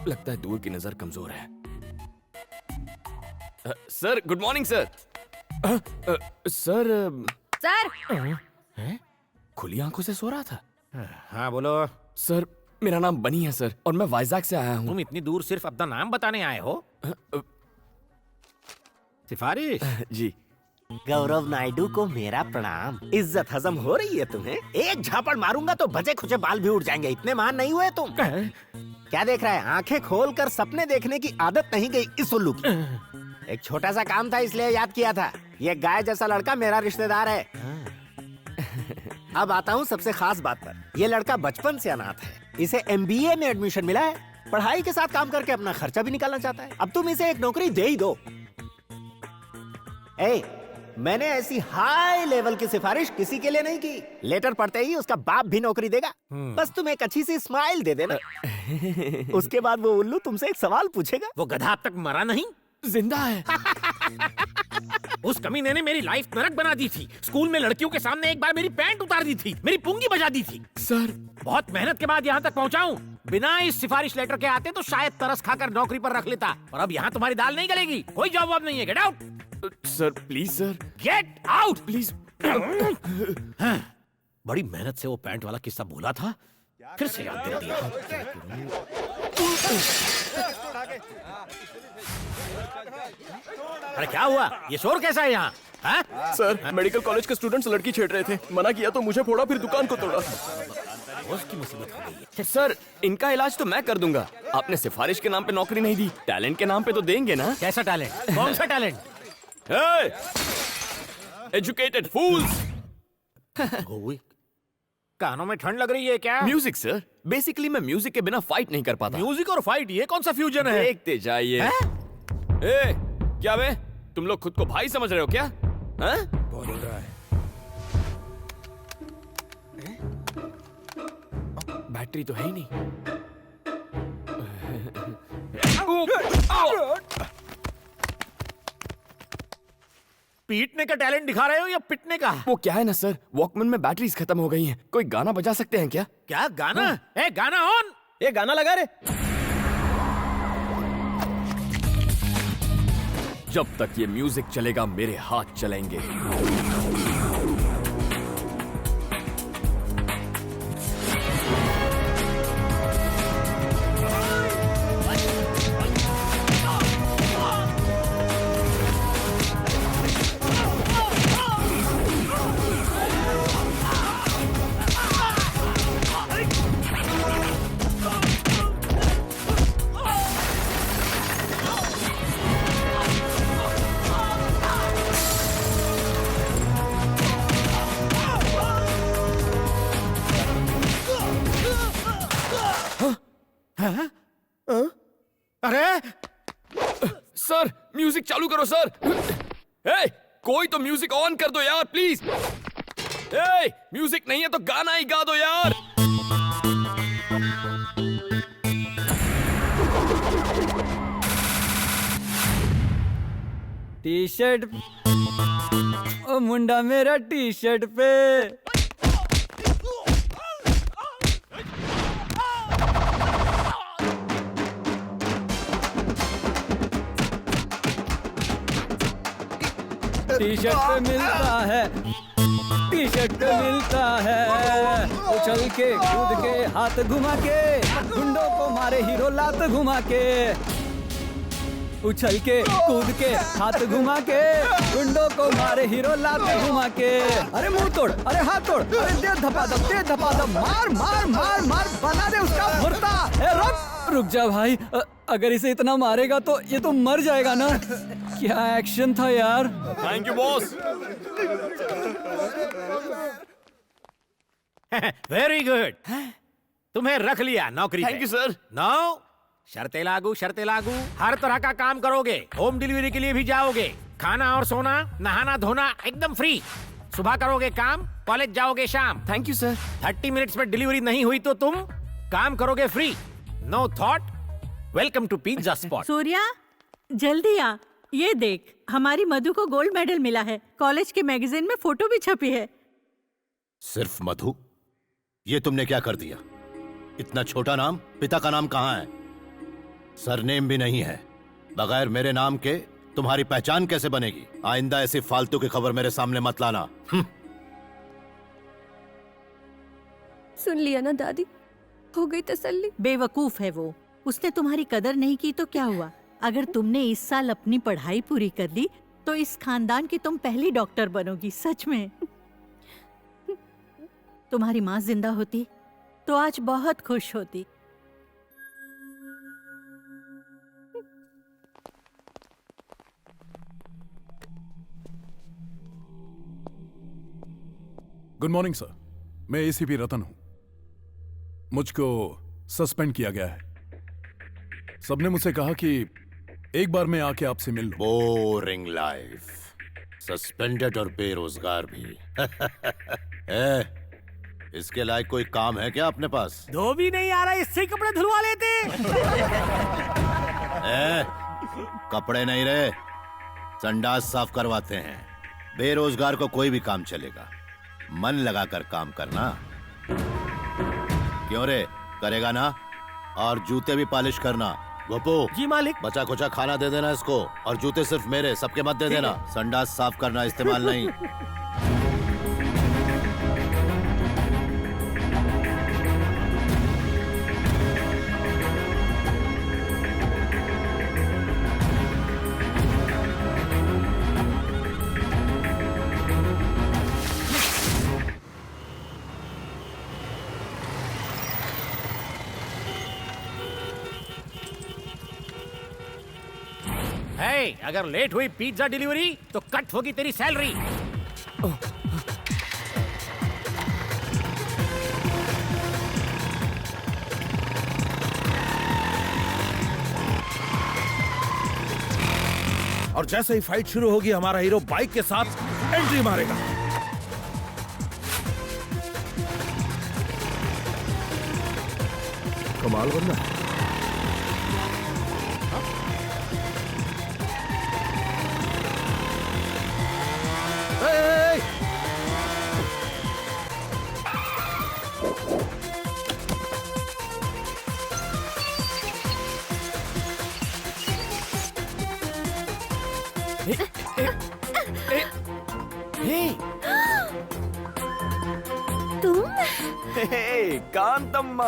लगता है दूर की नजर कमजोर है। Sir good morning sir. Sir sir खुली आंखों से सो रहा था। हाँ बोलो। सर मेरा नाम बनी है सर, और मैं वाइजैक से आया हूँ। तुम इतनी दूर सिर्फ अपना नाम बताने आए हो? सिफारिश? जी। गौरव नायडू को मेरा प्रणाम। इज्जत हजम हो रही है तुम्हें? एक झापड़ मारूंगा तो बचे खुचे बाल भी उड़ जाएंगे। इतने महान नहीं हुए तुम। क्या देख रहा है? आंखें खोलकर सपने देखने की आदत नहीं गई इस उल्लू की। एक छोटा सा काम था इसलिए याद किया था। ये गाय जैसा लड़का मेरा रिश्तेदार है। अब आता हूँ सबसे खास बात पर। ये लड़का बचपन से अनाथ है। इसे MBA में एडमिशन मिला है। पढ़ाई के साथ काम करके अपना खर्चा भी निकालना चाहता है। अब तुम इसे एक नौकरी दे ही दो। मैंने ऐसी हाई लेवल की सिफारिश किसी के लिए नहीं की। लेटर पढ़ते ही उसका बाप भी नौकरी देगा। बस तुम एक अच्छी सी स्माइल दे देना। उसके बाद वो उल्लू तुमसे एक सवाल पूछेगा। वो गधा अब तक मरा नहीं? जिंदा है। उस कमीने ने मेरी लाइफ नरक बना दी थी। स्कूल में लड़कियों के सामने एक बार मेरी पैंट उतार दी थी, मेरी पुंगी बजा दी थी। सर बहुत मेहनत के बाद यहाँ तक पहुँचा हूँ। बिना इस सिफारिश लेटर के आते तो शायद तरस खाकर नौकरी पर रख लेता। और अब यहाँ तुम्हारी दाल नहीं गलेगी। कोई जवाब नहीं है। Get out sir please sir. Get out please. बड़ी मेहनत से वो पैंट वाला किस्सा भूला था, फिर से याद दिला दिया। अरे क्या हुआ? ये शोर कैसा है यहाँ? सर मेडिकल कॉलेज के स्टूडेंट्स लड़की छेड़ रहे थे। मना किया तो मुझे फोड़ा, फिर दुकान को तोड़ा। उसकी मुसीबत हो गई है। सर इनका इलाज तो मैं कर दूंगा। आपने सिफारिश के नाम पे नौकरी नहीं दी, टैलेंट के नाम पे तो देंगे ना? कैसा टैलेंट? कौन सा टैलेंट? एजुकेटेड फूल्स। कानों में ठंड लग रही है क्या? Music sir. बेसिकली मैं म्यूजिक के बिना फाइट नहीं कर पाता। म्यूजिक और फाइट, ये कौन सा फ्यूजन है? देखते जाइए। क्या बे, तुम लोग खुद को भाई समझ रहे हो क्या? बोल रहा है। बैटरी तो है ही नहीं। पीटने का टैलेंट दिखा रहे हो या पिटने का? वो क्या है ना सर, वॉकमैन में बैटरीज खत्म हो गई हैं। कोई गाना बजा सकते हैं क्या? क्या गाना? गाना ऑन। ये गाना लगा रे। जब तक ये म्यूजिक चलेगा मेरे हाथ चलेंगे। अरे सर म्यूजिक चालू करो सर। कोई तो म्यूजिक ऑन कर दो यार प्लीज। म्यूजिक नहीं है तो गाना ही गा दो यार। टी शर्ट ओ मुंडा मेरा टी शर्ट पे। टी शर्ट पे मिलता है, टी शर्ट पे मिलता है। उछल के कूद के हाथ घुमा के, गुंडों को मारे हीरो लात घुमा के। उछल के कूद के हाथ घुमा के, गुंडों को मारे हीरो लात घुमा के। अरे मुंह तोड़, अरे हाथ तोड़, अरे दे धपाधप, दे धपाधप, मार मार मार मार, बना दे उसका भुर्ता। रुक जा भाई, अगर इसे इतना मारेगा तो ये तो मर जाएगा ना। क्या एक्शन था यार। Thank you boss. Very good. तुम्हें रख लिया नौकरी पे। Thank you sir. नो, शर्तें लागू, शर्तें लागू। हर तरह का काम करोगे, होम डिलीवरी के लिए भी जाओगे। खाना और सोना, नहाना धोना एकदम फ्री। सुबह करोगे काम, कॉलेज जाओगे शाम। Thank you sir. 30 मिनट्स में डिलीवरी नहीं हुई तो तुम काम करोगे free. No thought. Welcome to pizza spot. Surya जल्दी आ, ये देख हमारी मधु को गोल्ड मेडल मिला है। कॉलेज के मैगजीन में फोटो भी छपी है। सिर्फ मधु? ये तुमने क्या कर दिया? इतना छोटा नाम, पिता का नाम कहाँ है? सरनेम भी नहीं है। बगैर मेरे नाम के तुम्हारी पहचान कैसे बनेगी? आइंदा ऐसी फालतू की खबर मेरे सामने मत लाना। सुन लिया ना दादी, हो गई तसल्ली। बेवकूफ है वो, उसने तुम्हारी कदर नहीं की तो क्या हुआ? अगर तुमने इस साल अपनी पढ़ाई पूरी कर ली तो इस खानदान की तुम पहली डॉक्टर बनोगी, सच में। तुम्हारी माँ जिंदा होती तो आज बहुत खुश होती। गुड मॉर्निंग सर, मैं एसीपी रतन हूं। मुझको सस्पेंड किया गया है। सबने मुझसे कहा कि एक बार मैं आके आपसे मिल लूं। बोरिंग लाइफ, सस्पेंडेड और बेरोजगार भी। इसके लायक कोई काम है क्या अपने पास? धोबी नहीं आ रहा, इससे कपड़े धुलवा लेते। कपड़े नहीं रहे, संडास साफ करवाते हैं। बेरोजगार को कोई भी काम चलेगा, मन लगाकर काम करना। क्यों रे, करेगा ना? और जूते भी पॉलिश करना। गोपू जी मालिक। बचा कुचा खाना दे देना इसको, और जूते सिर्फ मेरे, सबके मत दे देना। संडास साफ करना, इस्तेमाल नहीं। अगर लेट हुई पिज्जा डिलीवरी तो कट होगी तेरी सैलरी। और जैसे ही फाइट शुरू होगी हमारा हीरो बाइक के साथ एंट्री मारेगा। कमाल बंदा है। कांतम्मा,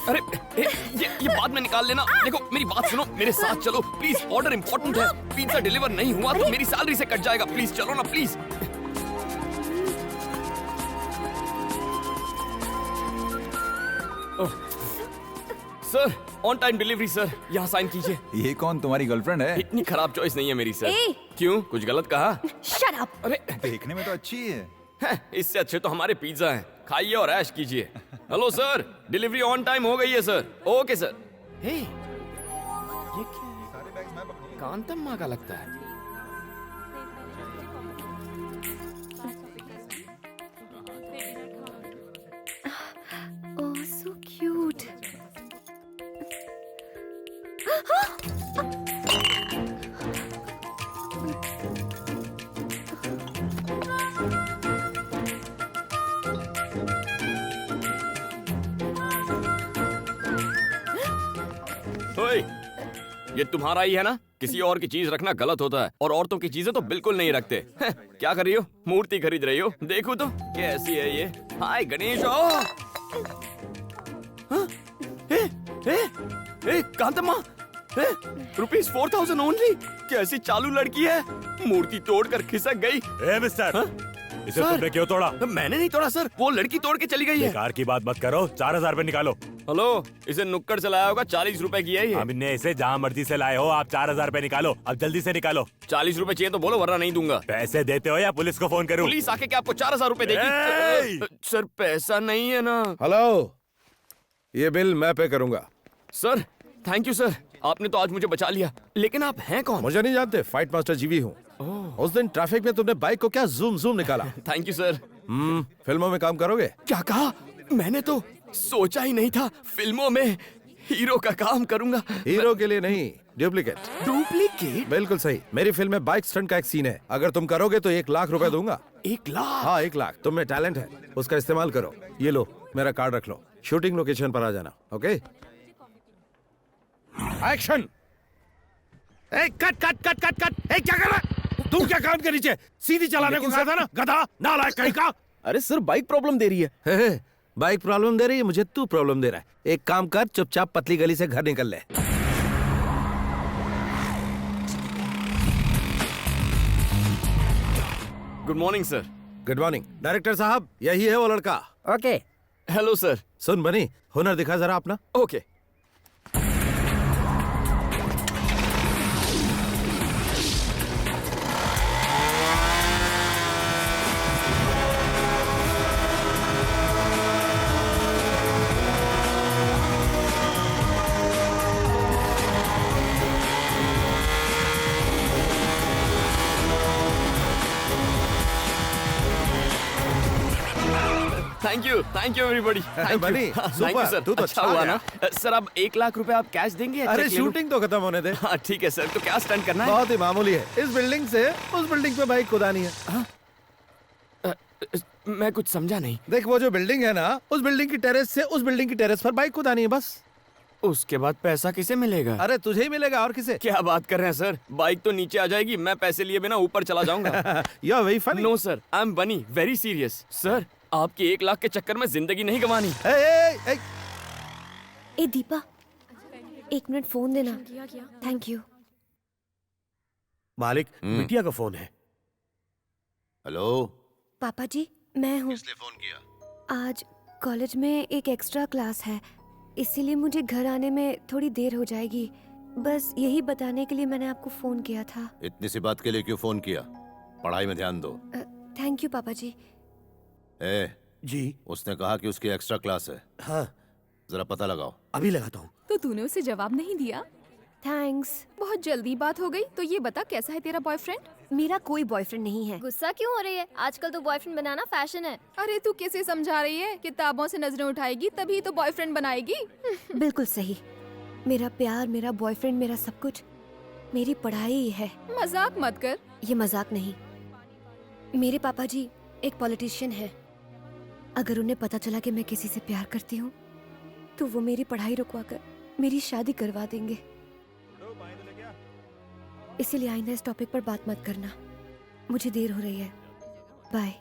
अरे ये बाद में निकाल लेना। देखो मेरी बात सुनो, मेरे साथ चलो प्लीज, ऑर्डर इंपॉर्टेंट है। पिज्जा डिलीवर नहीं हुआ तो मेरी सैलरी से कट जाएगा। प्लीज चलो ना please. Sir on time delivery sir, यहाँ साइन कीजिए। ये कौन, तुम्हारी गर्लफ्रेंड है? इतनी खराब चॉइस नहीं है मेरी सर। ए! क्यों, कुछ गलत कहा? Shut up. अरे देखने में तो अच्छी है। इससे अच्छे तो हमारे पिज्जा हैं, खाइए और ऐश कीजिए। Hello sir, delivery on time हो गई है सर। Okay sir. हे, ये क्या है? कांतम्मा का लगता है। ओह सो क्यूट। ओए, ये तुम्हारा ही है ना? किसी और की चीज रखना गलत होता है, और औरतों की चीजें तो बिल्कुल नहीं रखते। क्या कर रही हो? मूर्ति खरीद रही हो? देखो तो कैसी है ये। हाय गणेश। कांतम्मा, ₹4000 ओनली। कैसी चालू लड़की है, मूर्ति तोड़कर खिसक गई। मिस्टर, इसे तुमने क्यों तोड़ा? मैंने नहीं तोड़ा सर, वो लड़की तोड़ के चली गई है। बेकार की बात मत करो, 4000 रुपए निकालो। हेलो, इसे नुक्कड़ से लाया होगा, 40 रुपए की है ये। हमने इसे जहाँ मर्जी से लाए हो, आप 4000 रुपए निकालो, अब जल्दी से निकालो। 40 रुपए चाहिए तो बोलो, वरना नहीं दूंगा। पैसे देते हो या पुलिस को फोन करूं? पुलिस आके क्या आपको 4000 रुपए देगी? सर पैसा नहीं है ना। हेलो, ये बिल मैं पे करूंगा। सर थैंक यू सर, आपने तो आज मुझे बचा लिया। लेकिन आप हैं कौन? मुझे नहीं जानते, फाइट मास्टर जीवी हूँ। उस दिन ट्रैफिक में तुमने बाइक को क्या जूम जूम निकाला। Thank you sir. फिल्मों में काम करोगे? क्या कहा? मैंने तो सोचा ही नहीं था फिल्मों में हीरो का काम करूंगा। हीरो के लिए नहीं, डुप्लीकेट। डुप्लीकेट? बिल्कुल सही। मेरी फिल्म में बाइक स्टंट का एक सीन है, अगर तुम करोगे तो 1 लाख रुपए दूंगा। 1 लाख? हाँ 1 लाख। तुम में टैलेंट है, उसका इस्तेमाल करो। ये लो मेरा कार्ड रख लो, शूटिंग लोकेशन पर आ जाना। ओके? एक्शन। ए cut cut cut cut cut. ए क्या कर रहा है तू? क्या कान के नीचे सीधी चलाने को कहा था ना गधा नालायक कहीं का। अरे सर बाइक प्रॉब्लम दे रही है। हे, बाइक प्रॉब्लम दे रही है, मुझे तू प्रॉब्लम दे रहा है। एक काम कर, चुपचाप पतली गली से घर निकल ले। Good morning sir. Good morning. Director साहब यही है वो लड़का। ओके। Hello sir. सुन बनी, हुनर दिखा जरा अपना। ओके। Thank you everybody. बनी, थैंक यू सुपर, सर। तू तो अच्छा छा हुआ गया। ना सर। अब 1 लाख रुपए आप कैश देंगे या अरे check ले लूं? शूटिंग तो खत्म होने दे। हाँ ठीक है सर। तो क्या स्टंट करना है? बहुत ही मामूली है। इस बिल्डिंग से उस बिल्डिंग पे बाइक कुदानी है। मैं कुछ समझा नहीं। देख वो जो बिल्डिंग है ना, उस बिल्डिंग की टेरेस से उस बिल्डिंग की टेरेस पर बाइक कुदानी है बस। उसके बाद पैसा किसे मिलेगा? अरे तुझे ही मिलेगा और किसे। क्या बात कर रहे हैं सर? बाइक तो नीचे आ जाएगी, मैं पैसे लिए बिना ऊपर चला जाऊंगा। You are very funny. No sir, I am being very serious. Sir आपकी 1 लाख के चक्कर में जिंदगी नहीं गंवानी। ए दीपा, 1 मिनट फोन देना। Thank you. मालिक, बिटिया का फोन है। हेलो। पापा जी, मैं हूँ। किसने फोन किया? आज कॉलेज में एक एक्स्ट्रा क्लास है, इसीलिए मुझे घर आने में थोड़ी देर हो जाएगी। बस यही बताने के लिए मैंने आपको फोन किया था। इतनी सी बात के लिए क्यों फोन किया? पढ़ाई में ध्यान दो। थैंक यू पापा जी। ए, जी। उसने कहा कि उसकी एक्स्ट्रा क्लास है। हाँ जरा पता लगाओ। अभी लगाता हूँ। तो तूने उसे जवाब नहीं दिया? थैंक्स। बहुत जल्दी बात हो गई। तो ये बता कैसा है तेरा बॉयफ्रेंड? मेरा कोई बॉयफ्रेंड नहीं है। गुस्सा क्यों हो रही है? आजकल तो बॉयफ्रेंड बनाना फैशन है। अरे तू कैसे समझा रही है? किताबों से नजरें उठाएगी तभी तो बॉयफ्रेंड बनाएगी। बिल्कुल सही। मेरा प्यार, मेरा बॉयफ्रेंड, मेरा सब कुछ मेरी पढ़ाई है। मजाक मत कर। ये मजाक नहीं। मेरे पापा जी एक पॉलिटिशियन है। अगर उन्हें पता चला कि मैं किसी से प्यार करती हूँ तो वो मेरी पढ़ाई रुकवाकर मेरी शादी करवा देंगे। इसीलिए आइंदा इस टॉपिक पर बात मत करना। मुझे देर हो रही है। बाय।